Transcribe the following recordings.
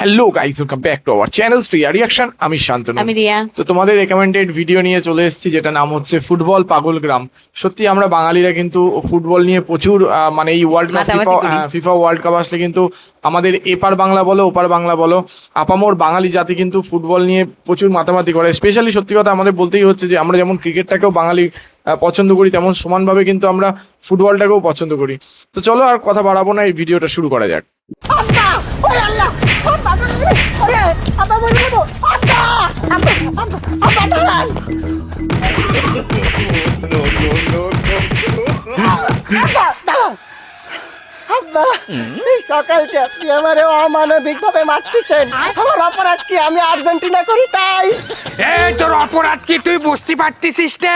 Hello guys, welcome back to our channel Riya reaction. আমি শান্তনু। আমি রিয়া। তো তোমাদের রেকমেন্ডেড ভিডিও নিয়ে চলে এসেছি, যেটা নাম হচ্ছে ফুটবল পাগল গ্রাম। সত্যি আমরা বাঙালিরা কিন্তু ফুটবল নিয়ে প্রচুর মানে এই world cup FIFA world cup আসলে কিন্তু আমাদের এপার বাংলা বলো ওপার বাংলা বলো আপামোর বাঙালি জাতি কিন্তু ফুটবল নিয়ে প্রচুর মাতামাতি করে। স্পেশালি সত্যি কথা আমাদের বলতেই হচ্ছে যে আমরা যেমন ক্রিকেটটাকেও বাঙালি পছন্দ করি, তেমন সমানভাবে কিন্তু আমরা ফুটবলটাকেও পছন্দ করি। তো চলো আর কথা বাড়াবো না, এই ভিডিওটা শুরু করা যাক। সকালতে আপনি আমার অমানবিক ভাবে মারতেছেন। আমার অপরাধ কি? আমি আর্জেন্টিনা করি তাই। এই তোর অপরাধ কি তুই বুঝতে পারতিস না?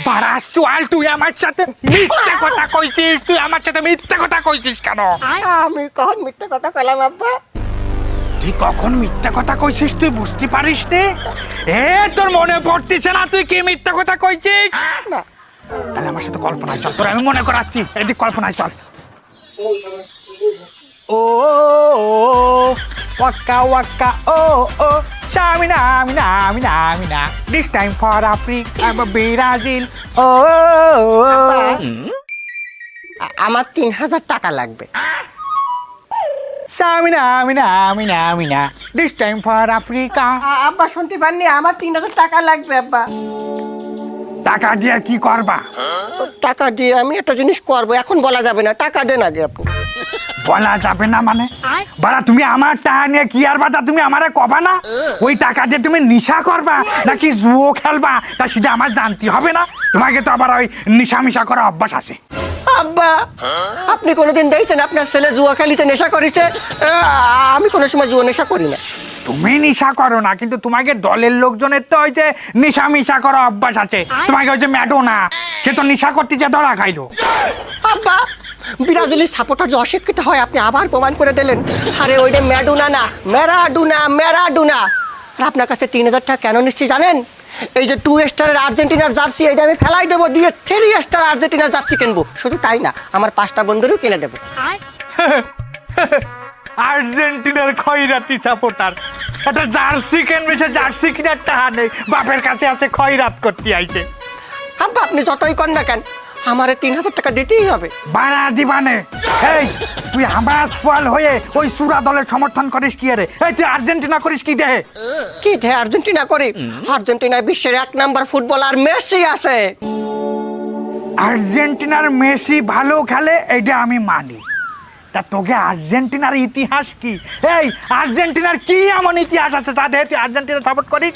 বাড়া সোয়াল, তুই আমার সাথে মিথ্যা কথা কইছিস। তুই আমার সাথে মিথ্যা কথা কইছিস কেন? আমি কখন মিথ্যা কথা কইলাম আব্বা? তুই কখন মিথ্যা কথা কইছিস তুই বুঝতে পারিস নে? তোর মনে পড়তেছে না তুই কি মিথ্যা কথা কইছিস? না। তাহলে আমার সাথে কল্পনায় চল, তোর আমি মনে করাচ্ছি। এদিক কল্পনায় চল। ও Waka Waka O O Shamina, mina, mina, mina. This time for Africa, I'm a Brazil. আমার 3000 টাকা লাগবে। Shamina, mina, mina, mina. This time for Africa. আব্বা শুনতে পাননি? আমার 3000 টাকা লাগবে আব্বা। টাকা দিয়ে কি করবা? টাকা দিয়ে আমি একটা জিনিস করবো, এখন বলা যাবে না। টাকা দেন আগে আপনি। বলা যাবে না মানে? বাড়া তুমি আমার টাকা নিয়ে কি আর বাজা তুমি আমারে কবা না? ওই টাকা দিয়ে তুমি নিশা করবা নাকি জুয়ো খেলবা তা সেটা আমার জানতে হবে না? তোমাকে তো আবার ওই নিশা মিশা করা অভ্যাস আছে। আব্বা আপনি কোনোদিন দেখছেন আপনার ছেলে জুয়া খেলিছে, নেশা করেছে? আমি কোনো সময় জুয়া নেশা করি না। তুমি নিশা করো না, কিন্তু তোমাকে দলের লোকজনের তো ওই যে নিশা মিশা করা অভ্যাস আছে। তোমাকে ওই যে ম্যাডোনা, সে তো নিশা করতেছে, ধরা খাইলো। আব্বা ব্রাজিলের সাপোর্টার যে অশিক্ষিত হয় আপনি আবার প্রমাণ করে দিলেন। আরে ওইটা ম্যাডোনা না, ম্যারাডোনা, ম্যারাডোনা। আর আপনার কাছে 3000 টাকা কেন নিচ্ছি জানেন? এই যে 2 স্টারের আর্জেন্টিনার জার্সি এটা আমি ফেলাই দেবো, দিয়ে 3 স্টার আর্জেন্টিনার জার্সি কিনবো। শুধু তাই না, আমার 5টা বন্ধুরও কিনে দেবো। আর্জেন্টিনার খয়রাতি সাপোর্টার একটা জার্সি কিনবে, সে জার্সি কিনার টাকা নেই, বাপের কাছে আছে খয়রাত করতে আইছে। আব্বা আপনি যতই কর না কেন আমারে 3000 টাকা দিতেই হবে। বাড়া দিবানে। এই তুই আমার সোয়াল হয়ে ওই সুরা দলের সমর্থন করিস কি রে? এই তুই আর্জেন্টিনা করিস কি দেহে? কি দে আর্জেন্টিনা করি? আর্জেন্টিনায় বিশ্বের 1 নাম্বার ফুটবলার মেসি আছে। আর্জেন্টিনার মেসি ভালো খেলে এটা আমি মানি, তা তোকে আর্জেন্টিনার ইতিহাস কি? এই আর্জেন্টিনার কি এমন ইতিহাস আছে যা দেহে তুই আর্জেন্টিনা সাপোর্ট করিস?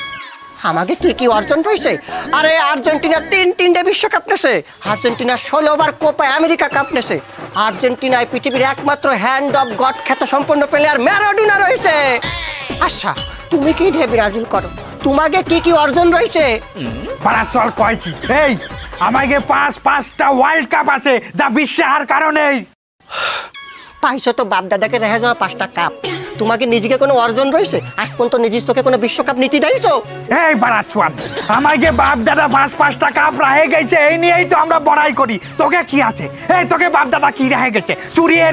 আমাকে কি কি অর্জন রয়েছে? আরে আর্জেন্টিনা 3টে বিশ্বকাপ নেছে। আর্জেন্টিনা 16 বার কোপা আমেরিকা কাপ নেছে। আর্জেন্টিনায় পৃথিবীর একমাত্র হ্যান্ড অফ গড খ্যাত সম্পন্ন প্লেয়ার ম্যারাডোনা রয়েছে। আচ্ছা তুমি কি ঢে ব্রাজিল করো? তোমাকে কি কি অর্জন রয়েছে? বাড়া চল কয় কি? এই আমাকে 5টা ওয়ার্ল্ড কাপ আছে যা বিশ্বে আর কারণেই। পাইছো তো বাপ দাদাকে রেখে যাওয়া 5টা কাপ। তোমাকে নিজেকে কোনো অর্জন রয়েছে? আজ পর্যন্ত নিজের চোখে কোনো বিশ্বকাপ নীতি দিয়েছো? এই বাড়া চল, আমাকে বাপ দাদা 5টা কাপ রাহে গেছে, এই নিয়েই তো আমরা বড়াই করি। তোকে কি আছে? এই তোকে বাপ দাদা কি রাহে গেছে? চুরিয়ে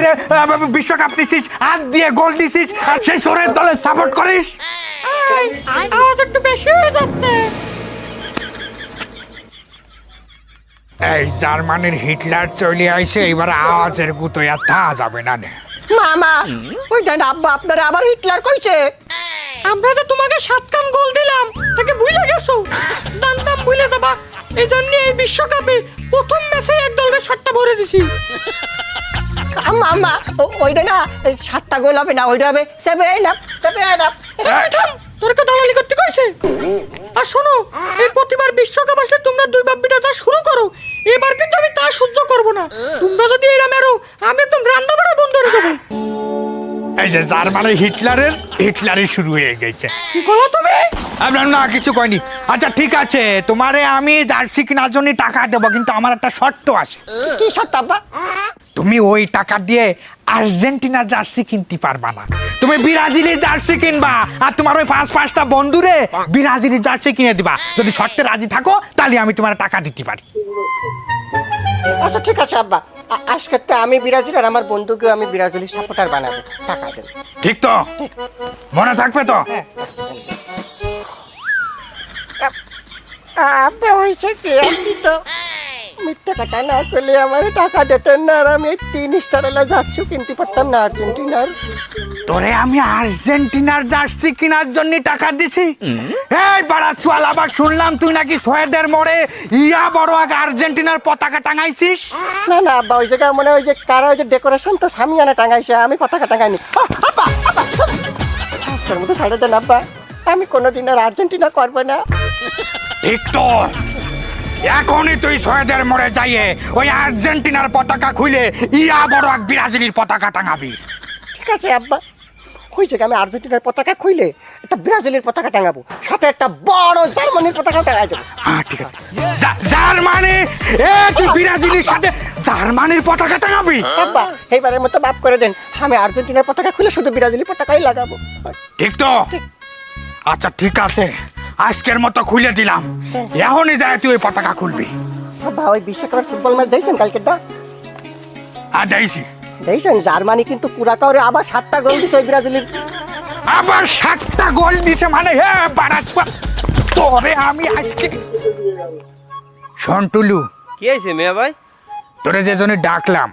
বিশ্বকাপ দিছিস, হাত দিয়ে গোল দিছিস, আর সেই সোরের দলে সাপোর্ট করিস? আওয়াজ একটু বেশি হয়ে যাচ্ছে। এই জার্মানির হিটলার চলে আইছে, এবার আওয়াজের গুতো আর থাকা যাবে না। মামা ওই দেন আব্বা আপনারা আবার হিটলার কইছে। আমরা তো তোমাকে 7 কান গোল দিলাম, তাকে ভুলে গেছো? জানতাম ভুলে যাবা, এই জন্য এই বিশ্বকাপে প্রথম ম্যাচে এক দলের 7টা ভরে দিছি। মামা ওইটা না 7টা গোল হবে না, ওইটা হবে 7 আপ। থাম, তোরকে দালালি করতে কইছে? আর শোনো, এই প্রতিবার বিশ্বকাপ আসলে তোমরা 2 বাপ বিটা যা শুরু করো, এবার কিন্তু আমি তা সহ্য করব না। তোমরা যদি এরা মেরো আমি একদম রান্না বাড়া বন্ধ করে দেবো। এই যে জার্মানি হিটলারই শুরু হয়ে গেছে। কি করো তুমি? আমরা না কিছু কইনি। আচ্ছা ঠিক আছে, তোমারে আমি জার্সি কেনার জন্য টাকা দেবো, কিন্তু আমার একটা শর্ত আছে। কি শর্ত আব্বা? তুমি ওই টাকা দিয়ে আর্জেন্টিনার জার্সি কিনতে পারবা না, তুমি ব্রাজিলি জার্সি কিনবা, আর তোমার ওই 5টা বন্ধুরে ব্রাজিলি জার্সি কিনে দিবা। যদি শর্তে রাজি থাকো তাহলে আমি তোমার টাকা দিতে পারি। আচ্ছা ঠিক আছে আব্বা, আজকে তো আমি ব্রাজিল আর আমার বন্ধুকে আমি ব্রাজিলের সাপোর্টার বানাবো, টাকা দেন। ঠিক তো, মনে থাকবে তো? আব্বা হয়েছে কি, আপনি তো মিথ্যা কথা না করলে আমার টাকা দিতেন না, আর আমি 3 স্টারেলা জার্সি কিনতে পারতাম না আর্জেন্টিনার। তোরে আমি আর্জেন্টিনার জার্সি কেনার জন্য টাকা দিছি? এই বাড়া চুয়াল, আবার শুনলাম তুই নাকি সোয়েদের মোড়ে ইয়া বড় এক আর্জেন্টিনার পতাকা টাঙাইছিস। না না আব্বা, ওই জায়গায় মনে হয় যে কারা ওই যে ডেকোরেশন তো সামিয়ানা টাঙাইছে, আমি পতাকা টাঙাইনি। আব্বা আব্বা আজকের মতো ছাড়ে দেন আব্বা, আমি কোনোদিন আর আর্জেন্টিনা করবো না। ঠিক তো, এখনই তুই সোয়েদের মোড়ে যাইয়ে ওই আর্জেন্টিনার পতাকা খুলে ইয়া বড় এক ব্রাজিলের পতাকা টাঙাবি। ঠিক আছে আব্বা, ওই জায়গায় আমি আর্জেন্টিনার পতাকা খুইলে একটা ব্রাজিলের পতাকা টাঙাবো, সাথে একটা বড় জার্মানির পতাকা টাঙাই দেবো। হ্যাঁ ঠিক আছে। জার্মানি? এ তুই ব্রাজিলের সাথে জার্মানির পতাকা টাঙাবি? আব্বা এইবারের মতো মাফ করে দেন, আমি আর্জেন্টিনার পতাকা খুলে শুধু ব্রাজিলের পতাকাই লাগাবো। ঠিক তো? আচ্ছা ঠিক আছে, আজকের মতো খুলে দিলাম, এখনই যায় তুই ওই পতাকা খুলবি। আব্বা ওই বিশ্বকাপের ফুটবল ম্যাচ দেখছেন কালকেরটা? আর দেখছি। দেখছেন জার্মানি কিন্তু পুরা কাউরে আবার 7টা গোল দিছে ওই ব্রাজিলের। আবার 7টা গোল দিছে মানে? হে বাড়াচ্ছা তোরে আমি আজকে। শন্টুলু, কি হয়েছে মিয়া ভাই? তোরে যে জন্য ডাকলাম,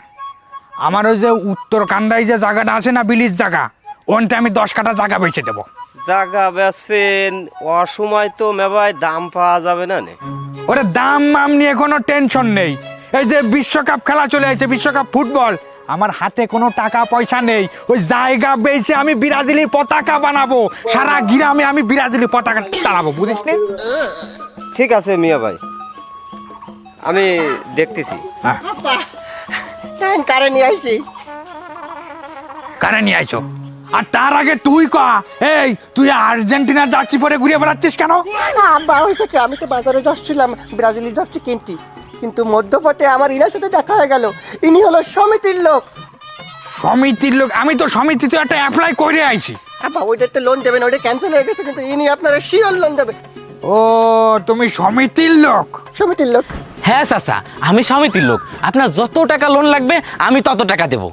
আমার ওই যে উত্তর কান্দায় যে জায়গাটা আছে না, বিলিজ জায়গা, ওনতে আমি 10 কাঠা জায়গা বেচে দেবো। জাগা বেচবেন? অসময় তো মে ভাই দাম পাওয়া যাবে না নে। ওরে দাম মাম নিয়ে কোনো টেনশন নেই, এই যে বিশ্বকাপ খেলা চলে আসছে, বিশ্বকাপ ফুটবল, আমার হাতে কোনো টাকা পয়সা নেই, ওই জায়গা বেচে আমি ব্রাজিলের পতাকা বানাবো, সারা গ্রামে আমি ব্রাজিলের পতাকা টানাবো, বুঝিস নে? ঠিক আছে মিয়া ভাই, আমি দেখতেছি। আব্বা তাই কারে নিয়ে আইছি। কারে নিয়ে আইছো? আর তার আগে তুই কা, এই তুই আর্জেন্টিনার জার্সি পরে ঘুরে বেড়াচ্ছিস কেন? আব্বা হয়েছে কি, আমি তো বাজারে যাচ্ছিলাম ব্রাজিলের জার্সি কিনতে, কিন্তু মধ্যপথে আমার ইনার সাথে দেখা হয়ে গেল। ইনি হলো সমিতির লোক। সমিতির লোক? আমি তো সমিতিতে একটা অ্যাপ্লাই করে আইছি। আব্বা ওইটার তো লোন দেবেন, ওইটা ক্যান্সেল হয়ে গেছে, কিন্তু ইনি আপনারা শিওর লোন দেবে। ও তুমি সমিতির লোক? সমিতির লোক? হ্যাঁ চাচা, আমি সমিতির লোক, আপনার যত টাকা লোন লাগবে আমি তত টাকা দেব।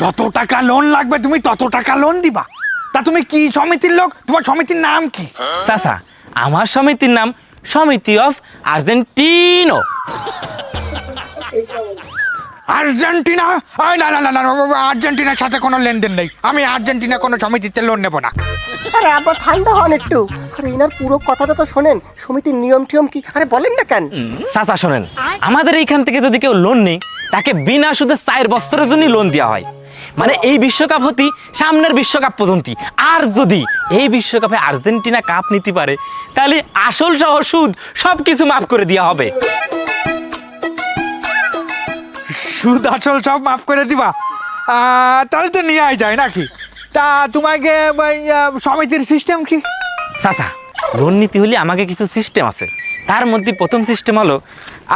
যত টাকা লোন লাগবে তুমি তত টাকা লোন দিবা? তা তুমি কি সমিতির লোক? তোমার সমিতির নাম কি? চাচা, আমার সমিতির নাম সমিতি অফ আর্জেন্টিনো। আর্জেন্টিনা? না না না না, আর্জেন্টিনার সাথে কোনো লেনদেন নেই, আমি আর্জেন্টিনা কোনো সমিতিতে লোন নেব না। আরে আব্বা ঠান্ডা হন একটু, আরে ইনার পুরো কথাটা তো শোনেন, সমিতির নিয়ম টিয়ম কি, আরে বলেন না কেন? চাচা শোনেন, আমাদের এইখান থেকে যদি কেউ লোন নেই, তাকে বিনা সুদে 4 বছরের জন্য লোন দেওয়া হয়, মানে এই বিশ্বকাপ হতে সামনের বিশ্বকাপ পর্যন্ত। আর যদি এই বিশ্বকাপে আর্জেন্টিনা কাপ নিতে পারে, তাহলে আসল সহ সুদ সবকিছু মাফ করে দেওয়া হবে। সুদ আসল সব মাফ করে দিবা? তাহলে তো নিয়ে যায় নাকি? তা তোমাকে সমিতির সিস্টেম কি? চাচা, লোন নিতে হলে আমাকে কিছু সিস্টেম আছে, তার মধ্যে প্রথম সিস্টেম হলো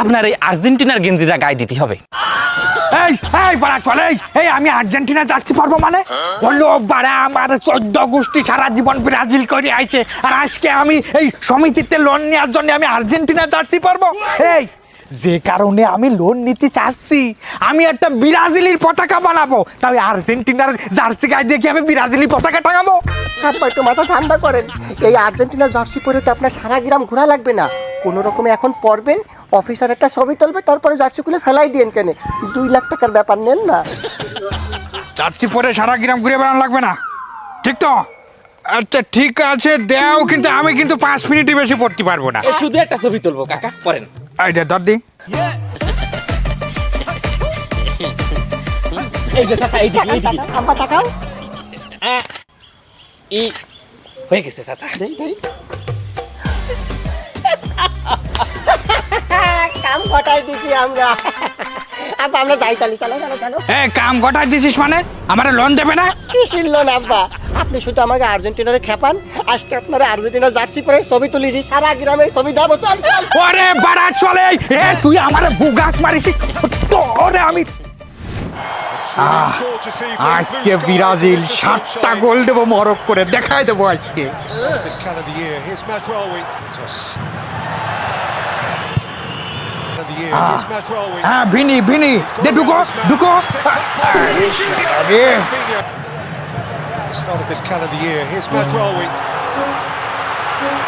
আপনার এই আর্জেন্টিনার গেঞ্জিটা গায়ে দিতে হবে। এই এই বাড়া চলে, এই আমি আর্জেন্টিনা যাচ্ছি পারবো মানে? বললো বাড়া আমার 14 গোষ্ঠী সারা জীবন ব্রাজিল করে আইছে, আর আজকে আমি এই সমিতিতে লোন নেওয়ার জন্য আমি আর্জেন্টিনা যাচ্ছি পারবো? এই যে কারণে আমি লোন নিতে চাচ্ছি, আমি একটা ব্রাজিলের পতাকা বানাবো, তবে আর্জেন্টিনার জার্সি গায়ে দেখে আমি ব্রাজিলের পতাকা টাঙাবো। আব্বা একটু মাথা ঠান্ডা করেন, এই আর্জেন্টিনার জার্সি পরে তো আপনার সারা গ্রাম ঘোরা লাগবে না, কোনো রকমে এখন পড়বেন, অফিসার একটা ছবি তুলবে, তারপরে জার্সি খুলে ফেলাই দিয়েন, কেন 2 লাখ টাকার ব্যাপার নেন না। জার্সি পরে সারা গ্রাম ঘুরে বেড়ানো লাগবে না, ঠিক তো? আচ্ছা ঠিক আছে দেও, কিন্তু আমি কিন্তু 5 মিনিটের বেশি পড়তে পারবো না। শুধু একটা ছবি তুলবো কাকা, করেন। এইটা ধর দি। এই যে চাচা, এইদিকে এইদিকে। আব্বা তাকাও, ই হয়ে গেছে চাচা। কাম ঘটাই দিছি আমরা। আব্বা আমরা যাই, তালি চলো চলো চলো। কাম গটাই দিছিস মানে? আমার লোন দেবে না? কিসের লোন আব্বা, আপনি শুধু আমাকে আর্জেন্টিনারে খেপান, আজকে আপনারা আর্জেন্টিনার জার্সি পরে ছবি তুলেছি, সারা গ্রামে ছবি দেবো, চল চল। ওরে বাড়া চলে, তুই আমার বুগাস মারিছিস, তোরে আমি আজকে ব্রাজিল 7টা গোল দেবো মরক করে, দেখাই দেবো আজকে। This kind of the year. Here's Mazraoui. Toss. হ্যাঁ ভিনি ভিনি দে ঢুকো ঢুকো আরে Start of this calendar year. Here's Mazraoui.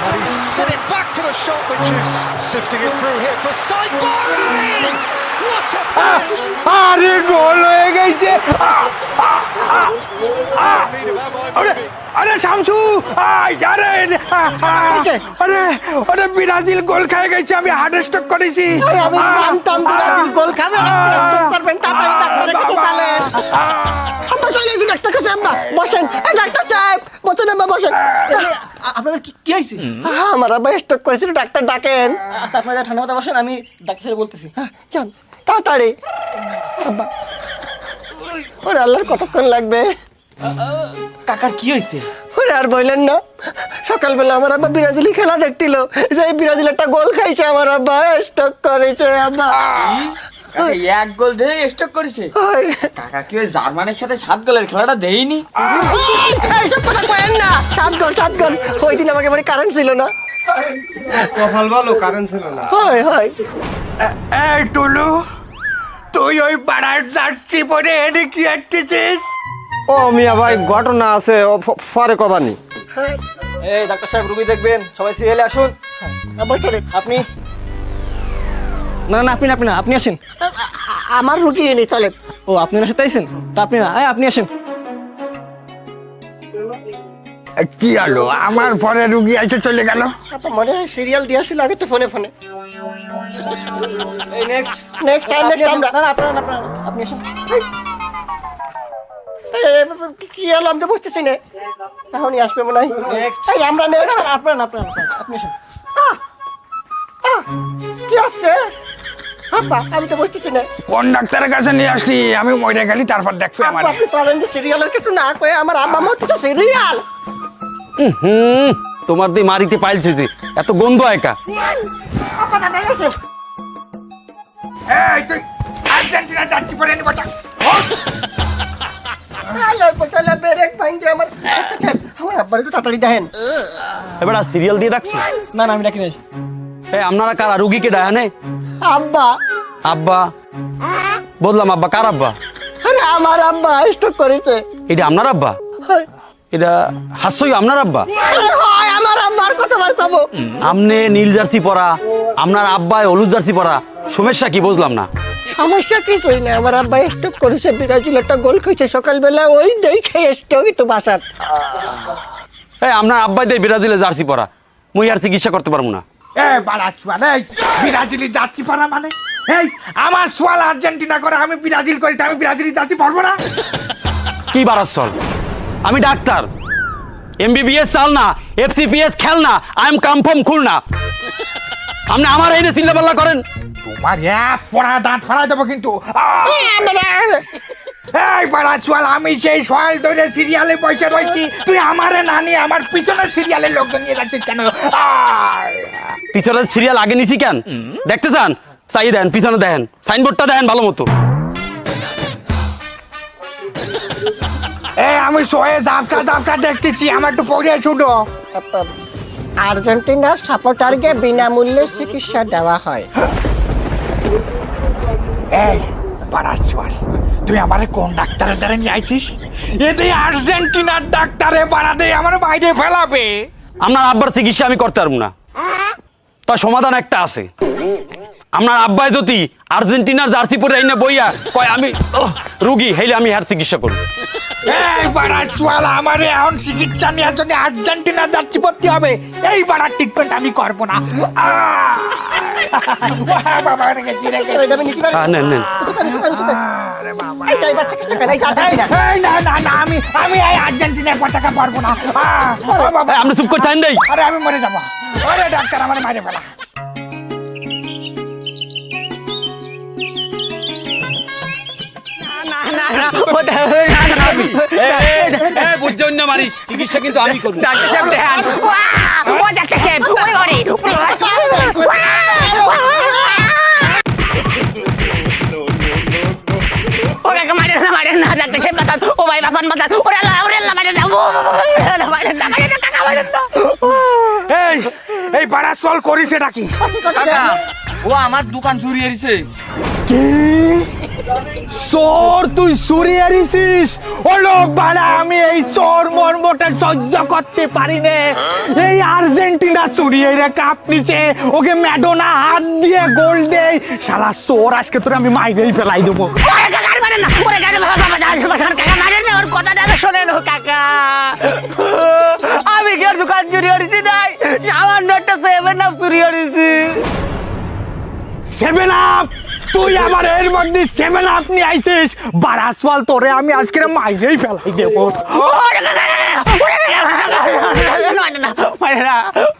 And he's sent it back for the shot, which is sifting it through here for Saibari! What a finish! আরে গোল হয়ে গেছে Feet of Amai আরে Mubi. আরে শামসু আরে আরে আরে ব্রাজিল গোল খেয়ে গেছে আমি হার্ট স্ট্রোক করেছি আরে আমি জানতাম ব্রাজিল গোল খাবে না, আপনি স্টপ করবেন, তাড়াতাড়ি ডাক্তারের কাছে চলেন। আব্বা চলে এসে ডাক্তার কাছে, আব্বা বসেন, এই ডাক্তার সাহেব বসেন, আব্বা বসেন। আপনাদের কি হয়েছে? আমার আব্বা স্ট্রোক করেছিল, ডাক্তার ডাকেন। আচ্ছা আপনারা ঠান্ডা মাথা বসেন, আমি ডাক্তার সাহেব বলতেছি। যান তাড়াতাড়ি। আব্বা ওরে আল্লাহর কতক্ষণ লাগবে? কাকার কি হয়েছে? ওরে আর বললেন না, সকালবেলা আমার আব্বা ব্রাজিলি খেলা দেখছিল, যে ব্রাজিল একটা গোল খাইছে, আমার আব্বা স্ট্রোক করেছে। আব্বা এক গোল দিয়ে স্টক করেছে। ওই, কাকা কি ওই জার্মানির সাথে 7 গোলের খেলাটা দেয়নি? এইসব কথা কয়েন না। 7 গোল ওই দিন আমাকে বাড়ি কারেন্ট ছিল না। কপাল ভালো, কারেন্ট ছিল না। হয় হয় এই টুলু তুই ওই পাড়ার যাচ্ছি পরে এনে কি আটতেছিস ও মিয়া ভাই, ঘটনা আছে, পরে কবানি। এই ডাক্তার সাহেব রুগী দেখবেন, সবাই সিরিয়ালে আসুন। আব্বা চলেন। আপনি না না আপনি আপনি না আপনি আসেন। আমার রুগী এনে চলেন। ও আপনি ওনার সাথে আইছেন, তা আপনি না আপনি আসেন। কি হলো আমার পরে রুগী এসে চলে গেল আপা মনে হয় সিরিয়াল দিয়ে আসলে আগে তো ফোনে ফোনে। এই নেক্সট নেক্সট টাইম আমরা না না আপনারা আপনি আসেন। কি হলো, আমি তো বুঝতেছি না, এখনই আসবে মনে হয়। Next. এই আমরা নেক্সট। আপনারা আপনি আসেন। কি আসছে আপা, আমি তো বুঝতেছি না। কোন ডাক্তারের কাছে নিয়ে আসলি আমি মরে গেলি তারপর দেখবে আমার আব্বা আপনি চলেন, যে সিরিয়ালের কিছু না কয়ে আমার আব্বা মতো তো সিরিয়াল। তোমার দিয়ে মারিতে পাইলছে যে এত গন্ধ একা। আপা দাদা এসে এই তুই আর্জেন্টিনা যাচ্ছি পরে এনে বাঁচা আলো পচলা ব্রেক ভাঙতে আমার আমার আব্বার একটু তাড়াতাড়ি দেখেন। এবার আর সিরিয়াল দিয়ে রাখছো? না না আমি ডাকি নাই। এই আপনারা কারা রুগীকে ডায়ানে? আব্বা আব্বা বললাম, আব্বা কার আব্বা? আরে আমার আব্বা স্ট্রোক করেছে। এটা আপনার আব্বা? হয় এটা হাস্যই আপনার আব্বা? আরে হয় আমার আব্বার কতবার কব। আমনে নীল জার্সি পরা, আপনার আব্বায় হলুদ জার্সি পরা, সমস্যা কি বুঝলাম না। সমস্যা কিছুই না, আমার আব্বা স্ট্রোক করেছে, ব্রাজিল একটা গোল খাইছে সকালবেলা, ওই দেখে স্ট্রোক একটু বাসার। এই আপনার আব্বাই দেয় ব্রাজিলে জার্সি পরা, মুই আর চিকিৎসা করতে পারবো না। এ বাড়াচ্ছুয়াল এই ব্রাজিলি যাচ্ছি পারা মানে এই আমার সোয়াল আর্জেন্টিনা করে আমি ব্রাজিল করি আমি ব্রাজিলি যাচ্ছি পারবো না কি বারাস চল, আমি ডাক্তার, এমবিবিএস চাল না, এফসিপিএস খেল না, আই এম কনফার্ম খুলনা। আপনি আমার এনে চিল্লাপাল্লা করেন। তোমার এক ফোড়া দাঁত ফাড়াই দেবো কিন্তু এই বাড়াচ্ছুয়াল আমি সেই সোয়াল ধরে সিরিয়ালে পয়সা রয়েছি, তুই আমারে না নিয়ে আমার পিছনের সিরিয়ালের লোকজন নিয়ে যাচ্ছিস কেন? পিছনের সিরিয়াল আগে নিছি কেন দেখতে চান? চাই দেন, পিছনে দেখেন, সাইনবোর্ডটা দেখেন ভালো মতো। আমি সোয়ে জাপটা দেখতেছি, আমার একটু পড়ে শুনো। আর্জেন্টিনার সাপোর্টারকে বিনামূল্যে চিকিৎসা দেওয়া হয়। এই বাড়াচ্ছুয়াল তুই আমারে কোন ডাক্তারের দ্বারা নিয়ে আইছিস? এতে আর্জেন্টিনার ডাক্তারে বাড়াতে আমার বাইরে ফেলাবে। আপনার আব্বার চিকিৎসা আমি করতে পারবো না, তার সমাধান একটা আছে। আপনার আব্বাই যদি আর্জেন্টিনার জার্সি পরে আইনা বইয়া কয় আমি রুগী হেলে আমি হার চিকিৎসা করবো। এই বাড়াচ্ছুয়াল আমারে এখন চিকিৎসা নেওয়ার জন্য আর্জেন্টিনা যাচ্ছি পড়তে হবে, এই বাড়ার ট্রিটমেন্ট আমি করবো না। বাবা রেখেছি এটা আমি নিতে পারি? নেন নেন। এই যাই বাচ্চা কিছু কেন, এই যা যাবি না। না আমি এই আর্জেন্টিনার পতাকা পারবো না। এই, আপনি চুপ করে থাকেন দেই। আরে আমি মরে যাবো, আরে ডাক্তার আমার মারে ফেলা। মারিস চিকিৎসা কিন্তু আমি করবো। এই বাড়া চল করিস এটা কি? ও আমার দোকান চুরি এসেছে। চোর তুই চুরি এরিছিস? ও লোক বাড়া, আমি এই চোর মর্মটা সহ্য করতে পারি না। এই আর্জেন্টিনা চুরি এরে কাপ নিছে, ওকে ম্যাডোনা হাত দিয়ে গোল দেয়। শালা চোর, আজকে তোরে আমি মাইরেই ফেলাই দেবো। আমি কি আর দোকান চুরি করেছি? নাই, আমার নোটটা 7 আপ চুরি করেছি। 7 আপ? তুই আমার এর মধ্যে 7 আপ নিয়ে আইছিস? বারাসওয়াল, তোরে আমি আজকে মাইরেই ফেলাই দেবো।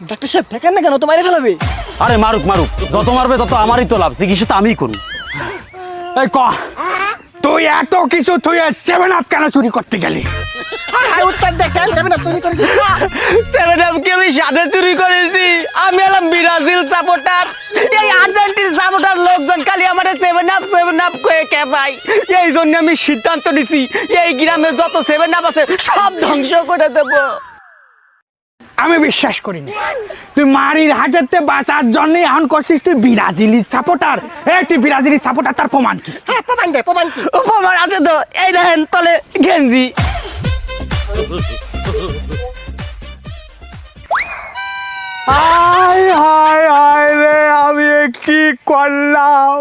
ডাক্তার সাহেব দেখেন না কেন, তো মাইরে ফেলাবে। আরে মারুক মারুক, যত মারবে তত আমারই তো লাভ, চিকিৎসা তো আমিই করুন। এই ক, তুই এত কিছু তুই 7 আপ কেন চুরি করতে গেলি? উত্তর দেখেন, 7 আপ চুরি করেছি। 7 আপ কি আমি সাথে চুরি করেছি? আমি হলাম ব্রাজিল সাপোর্টার। এই আর্জেন্টিনা সাপোর্টার লোকজন খালি আমার 7 আপ কয়ে খেপাই। এই জন্য আমি সিদ্ধান্ত নিছি এই গ্রামে যত 7 আপ আছে সব ধ্বংস করে দেবো। আমি বিশ্বাস করিনি। তুই মারির হাতেতে বাঁচার জন্য এখন করছিস তুই ব্রাজিলি সাপোর্টার। এই তুই ব্রাজিলি সাপোর্টার, তার প্রমাণ কি? হ্যাঁ, প্রমাণ দে, প্রমাণ কি? উপমার আছে তো, এই দেখেন তলে গেঞ্জি। হায় হায় হায় রে, আমি এ কি করলাম?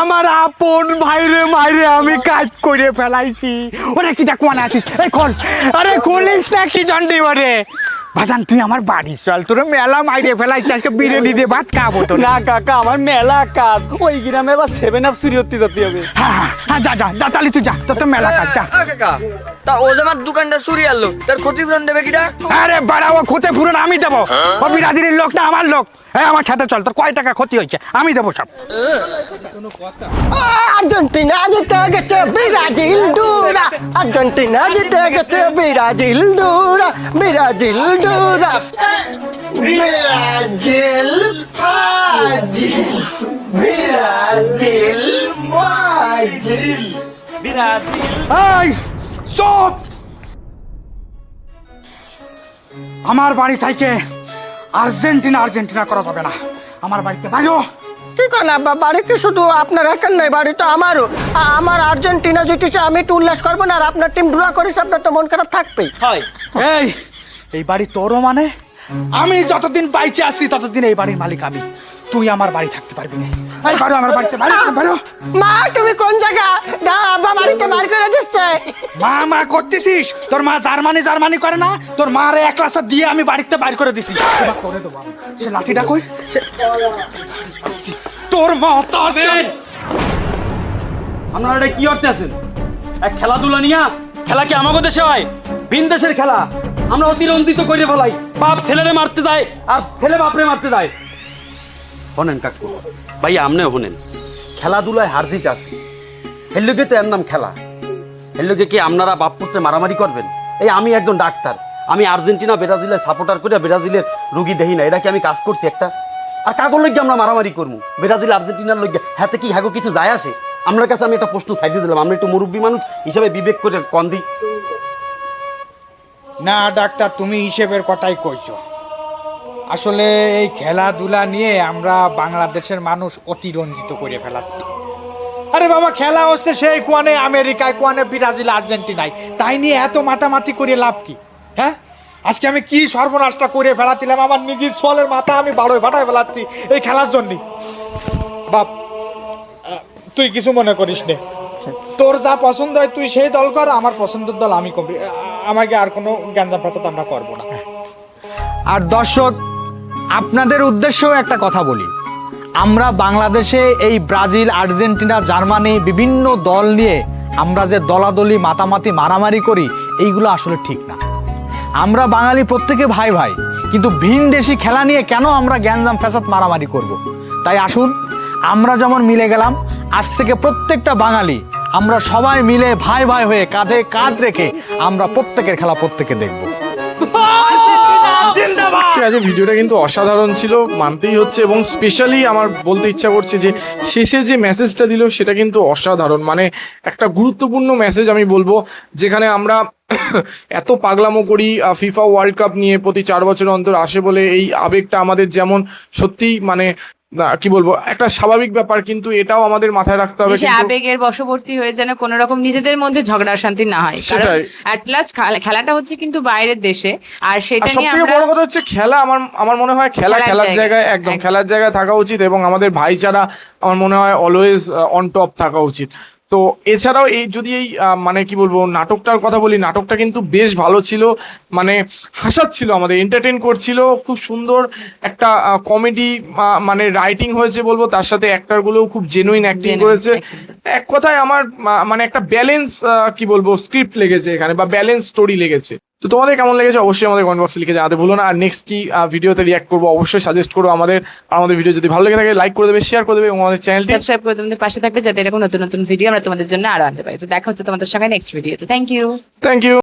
আমার আপন ভাইরে মাইরে আমি কাজ করে ফেলাইছি। ওরে কি ডাকুয়ান আছিস? এই খোল, আরে খুলিস না কি জানতে পারে? বাজান তুই আমার বাড়ি চল, তোর মেলা মাইরে ফেলাইছি, আজকে বিরিয়ানি দিয়ে ভাত খাবো তো। না কাকা, আমার মেলা কাজ, ওই গ্রামে বা 7 আপ চুরি হতে যেতে হবে। হ্যাঁ হ্যাঁ, যা যা যা, তাহলে তুই যা, তোর তো মেলা কাজ, যা। কাকা, তা ও যে আমার দোকানটা চুরি আনলো, তার ক্ষতিপূরণ দেবে কিটা? আরে বাড়া, ও ক্ষতি পূরণ আমি দেবো। ও ব্রাজিলের লোক না আমার লোক। হ্যাঁ, আমার সাথে চল, তোর কয় টাকা ক্ষতি হয়েছে আমি দেবো সব। আর্জেন্টিনা জিতে গেছে, ব্রাজিল ডুরা। আর্জেন্টিনা জিতে গেছে, ব্রাজিল ডুরা। ব্রাজিল ডুরা। ব্রাজিল ফাজিল। ব্রাজিল ফাজিল। এই চুপ! আমার বাড়ি থেকে আর্জেন্টিনা আর্জেন্টিনা করা যাবে না। আমার বাড়িতে বাইরো। কি করেন আব্বা? বাড়ি কি শুধু আপনার একার নাই, বাড়ি তো আমারও। আমার আর্জেন্টিনা জিতেছে, আমি একটু উল্লাস করবো না? আর আপনার টিম ড্র করেছে, আপনার তো মন খারাপ থাকবেই। এই এই বাড়ি তোরও মানে? আমি যতদিন বাইচে আছি ততদিন এই বাড়ির মালিক আমি। তুই আমার বাড়ি থাকতে পারবি না। এই বাড়ো আমার বাড়িতে, বাড়ো। মা, তুমি কোন জায়গা? দাও, আব্বা বাড়িতে বার করে দিচ্ছে। মা মা করতেছিস? তোর মা জার্মানি করে না? তোর মারে 1 ক্লাস দিয়ে আমি বাড়িতে বাইর করে দিছি। এবার তোরে দেবো আমি। সে লাঠিটা কই? তোর মা তো আজকে আপনারা এটা কি করতে আছেন? এক খেলাধুলা নিয়া, খেলা কি আমাদের দেশে হয়? ভিন দেশের খেলা। আমরা অতিরঞ্জিত করে ফেলাই, বাপ ছেলেরে মারতে যায় আর ছেলে বাপরে মারতে যায়। শোনেন কাকু ভাই, আমনেও শোনেন, খেলাধুলায় হার জিত আছে। এর লোকে তো এর নাম খেলা। এর লোকে কি আপনারা বাপ পুত্রে মারামারি করবেন? এই আমি একজন ডাক্তার, আমি আর্জেন্টিনা ব্রাজিলের সাপোর্টার করে ব্রাজিলের রুগী দেখি না। এটা কি আমি কাজ করছি একটা? আর কাগর লইগে আমরা মারামারি করবো? ব্রাজিল আর্জেন্টিনার লইগে হাতে কি হ্যাগো কিছু যায় আসে? আপনার কাছে আমি একটা প্রশ্ন ছাইতে দিলাম, আমরা একটু মুরব্বী মানুষ হিসাবে বিবেক করে কন দিই। না ডাক্তার, তুমি হিসেবের কথাই কইছো। আসলে এই খেলাধুলা নিয়ে আমরা বাংলাদেশের মানুষ অতিরঞ্জিত করে ফেলাচ্ছি। আরে বাবা, খেলা হচ্ছে সেই কোয়ানে আমেরিকায়, কোয়ানে ব্রাজিল, আর্জেন্টিনায়, তাই নিয়ে এত মাতামাতি করে লাভ কি? হ্যাঁ, আজকে আমি কি সর্বনাশটা করে ফেলাতিলাম, আমার নিজের সোয়ালের মাথা আমি বাড়োয় ফাটায় ফেলাচ্ছি এই খেলার জন্যই। বাপ, তুই কিছু মনে করিস নে, তোর যা পছন্দ হয় তুই সেই দল কর, আমার পছন্দের দল আমি করি। আমাকে আর কোনো জ্ঞানজাম ফেসাদ আমরা করবো না। আর দর্শক, আপনাদের উদ্দেশ্যেও একটা কথা বলি, আমরা বাংলাদেশে এই ব্রাজিল, আর্জেন্টিনা, জার্মানি বিভিন্ন দল নিয়ে আমরা যে দলাদলি মাতামাতি মারামারি করি, এইগুলো আসলে ঠিক না। আমরা বাঙালি প্রত্যেকে ভাই ভাই, কিন্তু ভিন দেশি খেলা নিয়ে কেন আমরা জ্ঞানজাম ফেসাদ মারামারি করব? তাই আসুন, আমরা যেমন মিলে গেলাম, আজ থেকে প্রত্যেকটা বাঙালি আমরা সবাই মিলে ভাই ভাই হয়ে কাঁধে কাঁধ রেখে আমরা প্রত্যেকের খেলা প্রত্যেকে দেখবো। আজ ভিডিওটা কিন্তু অসাধারণ ছিল, মানতেই হচ্ছে। এবং স্পেশালি আমার বলতে ইচ্ছা করছে যে শেষে যে মেসেজটা দিল সেটা কিন্তু অসাধারণ, মানে একটা গুরুত্বপূর্ণ মেসেজ আমি বলবো। যেখানে আমরা এত পাগলামো করি ফিফা ওয়ার্ল্ড কাপ নিয়ে, প্রতি 4 বছর অন্তর আসে বলে এই আবেগটা আমাদের যেমন সত্যি মানে না কি বলবো একটা স্বাভাবিক ব্যাপার, কিন্তু এটাও আমাদের মাথায় রাখতে হবে যে সে কিন্তু আবেগের বশবর্তী হয়ে যেন কোনো রকম নিজেদের মধ্যে ঝগড়া শান্তি না হয়, কারণ সেটাই। অ্যাট লাস্ট খেলাটা হচ্ছে কিন্তু বাইরের দেশে, আর আর সেটা সব নিয়ে থেকে আমরা বড় কথা হচ্ছে খেলা, আমার মনে হয় খেলার জায়গায়, জায়গায় একদম খেলার জায়গায় থাকা উচিত, এবং আমাদের ভাইচারা আমার মনে হয় অলওয়েজ অন টপ থাকা উচিত। তো এছাড়াও এই যদি এই মানে কি বলবো নাটকটার কথা বলি, নাটকটা কিন্তু বেশ ভালো ছিল, মানে হাসাচ্ছিল, আমাদের এন্টারটেইন করছিল, খুব সুন্দর একটা কমেডি মানে রাইটিং হয়েছে বলবো, তার সাথে অ্যাক্টরগুলোও খুব জেনুইন অ্যাক্টিং Genuine করেছে। acting। এক কথায় আমার মানে একটা ব্যালেন্স কি বলবো স্ক্রিপ্ট লেগেছে এখানে, বা ব্যালেন্স স্টোরি লেগেছে। তো তোমাদের কেমন লেগেছে অবশ্যই আমাদের কমেন্ট বক্সে লিখে জানাতে ভুলো না। আর নেক্সট কি ভিডিওতে রিয়াক্ট করবো অবশ্যই সাজেস্ট করো আমাদের। আর আমাদের ভিডিও যদি ভালো লেগে থাকে লাইক করে দেবে, শেয়ার করে দেবে, এবং আমাদের চ্যানেলটি সাবস্ক্রাইব করে তোমাদের পাশে থাকবে যাতে এরকম নতুন নতুন ভিডিও আমরা তোমাদের জন্য আরো আনতে পারি। তো দেখা হচ্ছে তোমাদের সঙ্গে নেক্সট ভিডিওতে। Thank you. Thank you.